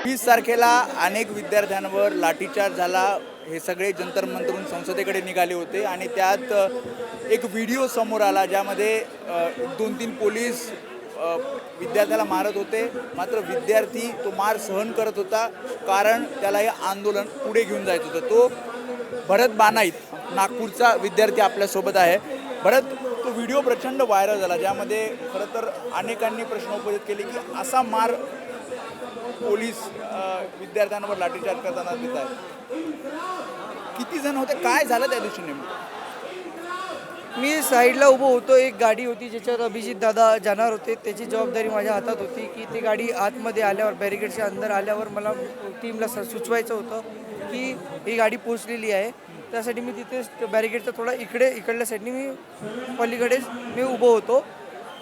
20 तारखेला अनेक विद्यार्थ्यांवर लाठीचार्ज झाला. हे सगळे जंतर मंतरून संसदेकडे निघाले होते आणि त्यात एक व्हिडिओ समोर आला ज्यामध्ये 2-3 पोलीस विद्यार्थ्याला मारत होते. मात्र विद्यार्थी तो मार सहन करत होता कारण त्याला हे आंदोलन पुढे घेऊन जायचं होतं. तो भरत बानाईत नागपूरचा विद्यार्थी आपल्यासोबत आहे. भरत, तो व्हिडिओ प्रचंड व्हायरल झाला ज्यामध्ये खरं तर अनेकांनी प्रश्न उपस्थित केले की असा मार पोलीस विद्यार्थ्यांवर लाठीचार्ज करताना देत आहेत. किती जण होते, काय झालं त्या दिवशी नेमकं? मी साईडला उभं होतो. एक गाडी होती ज्याच्यात अभिजित दादा जाणार होते. त्याची जबाबदारी माझ्या हातात होती की ती गाडी आतमध्ये आल्यावर बॅरिकेडच्या अंदर आल्यावर मला टीमला सुचवायचं होतं की ही गाडी पोचलेली आहे. त्यासाठी मी तिथे बॅरिकेडचा थोडा इकडल्या साईडनी मी पलीकडेच मी उभं होतो.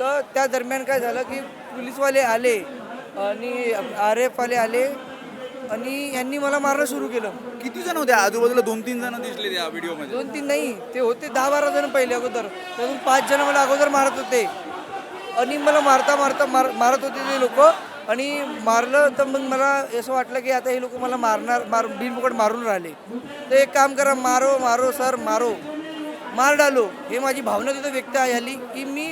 तर त्या दरम्यान काय झालं की पोलीसवाले आले आणि RF वाले आले आणि यांनी मला मारणं सुरू केलं. किती जण होते आजूबाजूला? 2-3 जण दिसले त्या व्हिडिओमध्ये. 2-3 नाही, ते होते 10-12 जण पहिले अगोदर. त्यातून 5 जण मला अगोदर मारत होते आणि मला मारत होते ते लोक. आणि मारलं तर मग मला असं वाटलं की आता हे लोक मला बिनफुकट मारून राहिले. तर एक काम करा, मारो सर, मार डालो. हे माझी भावना तिथं व्यक्त झाली की मी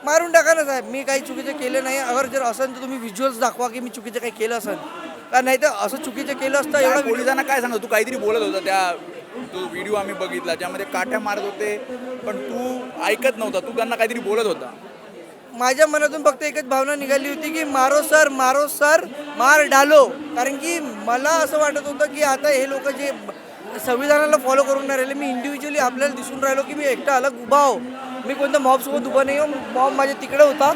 मारून टाका ना साहेब, मी काही चुकीचं केलं नाही. अगर जर असेल तर तुम्ही व्हिज्युअल्स दाखवा की मी चुकीचं काही केलं असेल का. नाही तर असं चुकीचं केलं असतं एवढं. पोलिसांना काय सांगतो? तू काहीतरी बोलत होता त्या तो व्हिडिओ आम्ही बघितला ज्यामध्ये काठ्या मारत होते पण तू ऐकत नव्हता. तू त्यांना काहीतरी बोलत होता. माझ्या मनातून फक्त एकच भावना निघाली होती की मारो सर, मार डालो. कारण की मला असं वाटत होतं की आता हे लोक जे संविधानाला फॉलो करून नाही राहिले, मी इंडिव्हिज्युअली आपल्याला दिसून राहिलो की मी एकटा अलग उभा हो. मी कोणत्या मॉबसोबत उभा नाही हो. मॉब माझ्या तिकडे होता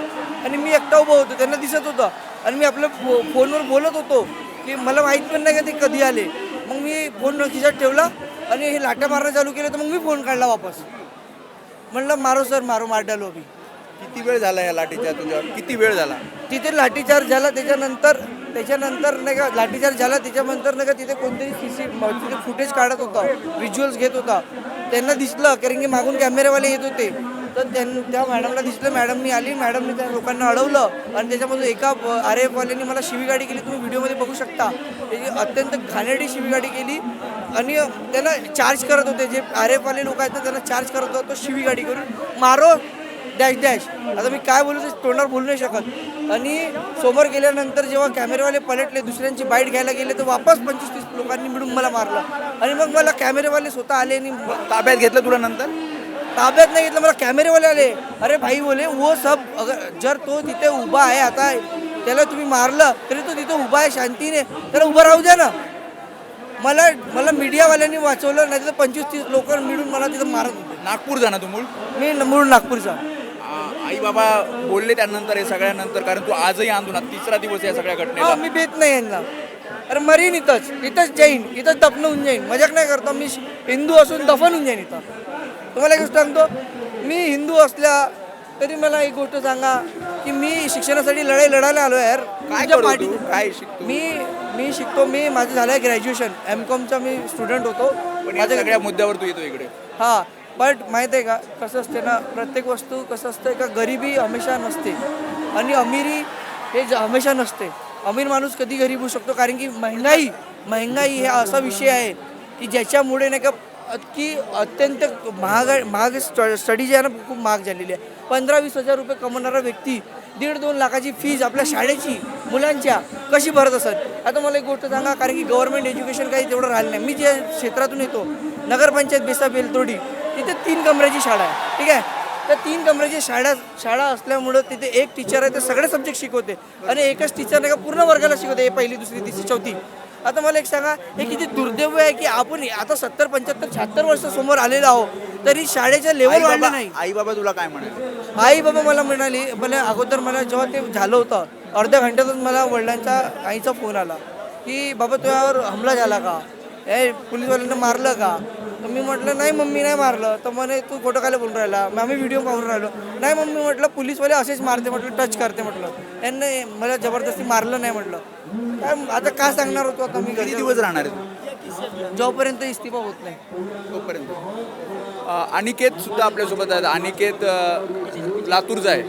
आणि मी एकटा उभा होतो, त्यांना दिसत होतं. आणि मी आपल्या फोनवर बोलत होतो की मला माहीत पण नाही का ते कधी आले. मग मी फोन खिशात ठेवला आणि हे लाट्या मारणं चालू केलं. तर मग मी फोन काढला वापस, म्हणलं मारो सर, मार डालो. अभि किती वेळ झाला या लाठीचार्ज तुझ्यावर? किती वेळ झाला तिथे लाठीचार्ज झाला? त्याच्यानंतर नाही का लाठीचार्ज झाला. त्याच्यानंतर नाही का तिथे कोणतरी तिथे फुटेज काढत होता, व्हिज्युअल्स घेत होता. त्यांना दिसलं कारण की मागून कॅमेरेवाले येत होते. तर त्या मॅडमला दिसलं, मॅडमनी आली, मॅडमने त्या लोकांना अडवलं आणि त्याच्यामधून एका RF वाल्यांनी मला शिवीगाडी केली. तुम्ही व्हिडिओमध्ये बघू शकता. त्याची अत्यंत घाणेरडी शिवीगाडी केली आणि त्यांना चार्ज करत होते. जे RF वाले लोक आहेत ना त्यांना चार्ज करत होतो शिवीगाडी करून, मारो डॅश. आता मी काय बोलू ते तोंडावर बोलू नाही शकत. आणि समोर गेल्यानंतर जेव्हा कॅमेरेवाले पलटले, दुसऱ्यांची बाईट घ्यायला गेले, तर वापस 25-30 लोकांनी मिळून मला मारलं. आणि मग मला कॅमेरेवाले स्वतः आले आणि ताब्यात घेतलं तुला? नंतर ताब्यात नाही घेतलं, मला कॅमेरेवाले आले. अरे भाई बोले वो सब अगर जर तो तिथे उभा आहे, आता त्याला तुम्ही मारलं तरी तो तिथे उभा आहे शांतीने, त्याला उभं राहू द्या ना. मला मीडियावाल्यांनी वाचवलं, नाही तर 25-30 लोक मिळून मला तिथं मारत होते. नागपूर जाणार तू? मी मूळ नागपूरचा. आई बाबा बोलले त्यानंतर, हे सगळ्यानंतर? कारण तू आजही आंदोलनात 3रा दिवस या सगळ्या घटनेला. मी भेट नाही यांना. अरे मरीन इथंच जाईन, इथंच दफन होऊन जाईन. मजाक नाही करतो. मी हिंदू असून दफन होऊन जाईन इथं. तुम्हाला एक गोष्ट सांगतो, मी हिंदू असल्या तरी मला एक गोष्ट सांगा की मी शिक्षणासाठी लढायला आलो आहे यार. काय शिकतो? मी शिकतो. माझं झालं आहे ग्रॅज्युएशन, MCOMचा मी स्टुडंट होतो. माझ्या सगळ्या मुद्द्यावर तू येतो इकडे. हां, बट माहीत आहे का कसं असते ना, प्रत्येक वस्तू कसं असतं का, गरिबी हमेशा नसते आणि अमिरी हे हमेशा नसते. अमीर माणूस कधी गरीब होऊ शकतो कारण की महंगाई हा असा विषय आहे की ज्याच्यामुळे नाही का की अत्यंत महाग स्टडी जे आहे ना खूप महाग झालेली आहे. 15-20 हजार रुपये कमवणारा व्यक्ती 1.5-2 लाखाची फीज आपल्या शाळेची मुलांच्या कशी भरत असत? आता मला एक गोष्ट सांगा, कारण की गव्हर्नमेंट एज्युकेशन काही तेवढं राहिलं नाही. मी ज्या क्षेत्रातून येतो, नगरपंचायत बेसा बेलतोडी, तिथे 3 कमऱ्याची शाळा आहे. ठीक आहे, तर 3 कमऱ्याची शाळा असल्यामुळं तिथे एक टीचर आहे, ते सगळे सब्जेक्ट शिकवते आणि एकच टीचर नाही का पूर्ण वर्गाला शिकवते, 1ली 2री 3री 4थी. आता मला एक सांगा, हे किती दुर्दैव आहे की आपण आता 70, 75, 76 वर्ष समोर आलेलो आहो तरी शाळेच्या लेवल वाढलं नाही. आई बाबा तुला काय म्हणाले? आई बाबा मला अगोदर मला जेव्हा ते झालं होतं अर्ध्या घंट्यातच मला वडिलांच्या आईचा फोन आला की बाबा तुझ्यावर हमला झाला का, हे पोलीसवाल्यांना मारलं का? तर मी म्हटलं नाही मम्मी, नाही मारलं. तर म्हणे तू खोटं काय बोलून राहिला, आम्ही व्हिडिओ पाहून राहिलो. नाही मम्मी म्हटलं, पोलीसवाले असेच मारते म्हटलं, टच करते म्हटलं, यांनी मला जबरदस्ती मारलं नाही म्हटलं. काय आता काय सांगणार होतो आता मी? किती दिवस राहणार आहे? जोपर्यंत इस्तीफा होत नाही तोपर्यंत. अनिकेत सुद्धा आपल्यासोबत आहेत. अनिकेत लातूरचा आहे.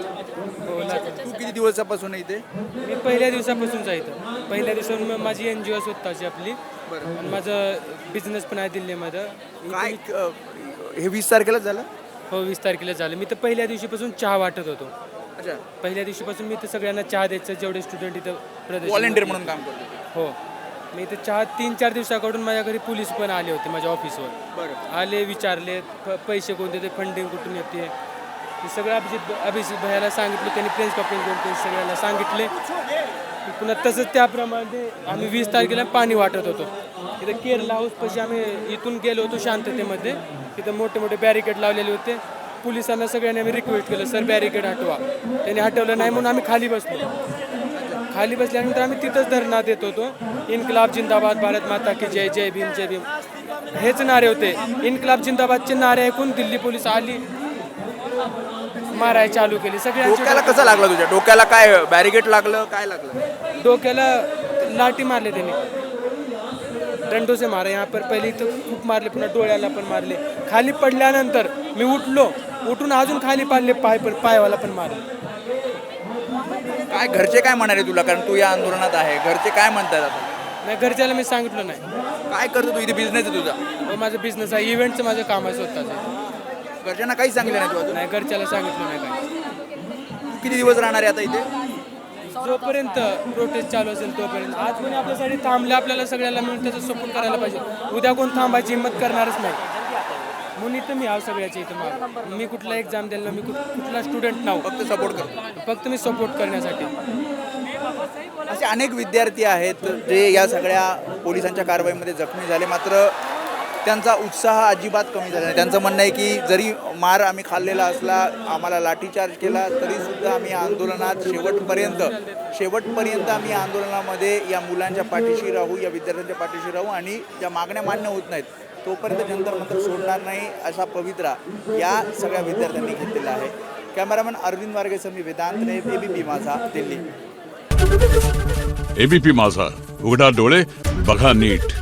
बोला. तू किती दिवसापासून आहे इथे? मी पहिल्या दिवसापासूनच आहे इथं. पहिल्या दिवसापासून माझी NGO स्वतःची आपली आणि माझं बिझनेस पण आहे दिल्लीमध्ये. काय हे 20 तारखेलाच झालं? हो 20 तारखेला झालं. मी तर पहिल्या दिवशीपासून चहा वाटत होतो. अच्छा, पहिल्या दिवशीपासून मी तर सगळ्यांना चहा द्यायचं जेवढे स्टुडंट इथं प्रदर्शन. व्हॉलेंटिअर म्हणून काम करतो. हो मी इथं चहा 3-4 दिवसाकडून माझ्या घरी पोलीस पण आले होते माझ्या ऑफिसवर. बरं. आले विचारले पैसे कोणते ते फंडिंग कुठून येते हे सगळं अभिजित भैयाला सांगितलं. त्यांनी प्रेस कॉन्फरन्स घेऊन ते सगळ्यांना सांगितले. पुन्हा तसंच त्याप्रमाणे आम्ही 20 तारखेला पाणी वाटत होतो. इथं केरला हाऊसपाशी आम्ही इथून गेलो होतो शांततेमध्ये. तिथं मोठे मोठे बॅरिकेड लावलेले होते. पोलिसांना सगळ्यांनी आम्ही रिक्वेस्ट केलं सर बॅरिकेड हटवा. त्यांनी हटवलं नाही म्हणून आम्ही खाली बसलो. खाली बसल्यानंतर आम्ही तिथंच धरणा देत होतो. इन्कलाब जिंदाबाद, भारत माता की जय, जय भीम, जय भीम हेच नारे होते. इन्कलाब जिंदाबादचे नारे ऐकून दिल्ली पोलीस आली मारायला चालू केली. डोक्याला सगळ्यांच्या कसं लागलं तुझ्या? डोक्याला काय बॅरिकेड लागलं? काय लागलं? डोक्याला लाठी मारले त्यांनी. डंडो से मारा यहाँ पर. पहिले इथं खूप मारले पुन्हा डोळ्याला पण मारले. खाली पडल्यानंतर मी उठून अजून खाली पाडले पायवाला पण मारले. काय घरचे काय म्हणाले तुला? कारण तू या आंदोलनात आहे. घरचे काय म्हणतात आता? नाही घरच्याला मी सांगितलं नाही. काय करतो तू इथे? बिझनेस आहे तुझा? हो माझा बिझनेस आहे. इव्हेंटचं माझं काम आहे स्वतःचं. घरच्यांना काही सांगितलं नाही तू अजून? नाही घरच्याला सांगितलं नाही काय. तू किती दिवस राहणार आहे आता इथे? जोपर्यंत प्रोटेस्ट चालू असेल तोपर्यंत. आज कोणी आपल्यासाठी थांबले आपल्याला सगळ्याला मिळून त्याचा सपोर्ट करायला पाहिजे. उद्या कोण थांबायची हिंमत करणारच नाही. म्हणून इथं मी आहो सगळ्याच्या इथं माग. मी कुठला एक्झाम द्यायला मी कुठला स्टुडंट नाव फक्त सपोर्ट कर. फक्त मी सपोर्ट करण्यासाठी. असे अनेक विद्यार्थी आहेत जे या सगळ्या पोलिसांच्या कारवाईमध्ये जखमी झाले, मात्र त्यांचा उत्साह अजिबात कमी झाला नाही. त्यांचं म्हणणं आहे की जरी मार आम्ही खाल्लेला असला, आम्हाला लाठीचार्ज केला, तरीसुद्धा आम्ही आंदोलनात शेवटपर्यंत आम्ही आंदोलनामध्ये या मुलांच्या पाठीशी राहू, या विद्यार्थ्यांच्या पाठीशी राहू आणि ज्या मागण्या मान्य होत नाहीत तोपर्यंत जंतर मंतर सोडणार नाही असा पवित्रा या सगळ्या विद्यार्थ्यांनी घेतलेला आहे. कॅमेरामॅन अरविंद वारगेसह मी वेदांत ने, ABP माझा, दिल्ली. ABP माझा, उघडा डोळे बघा नीट.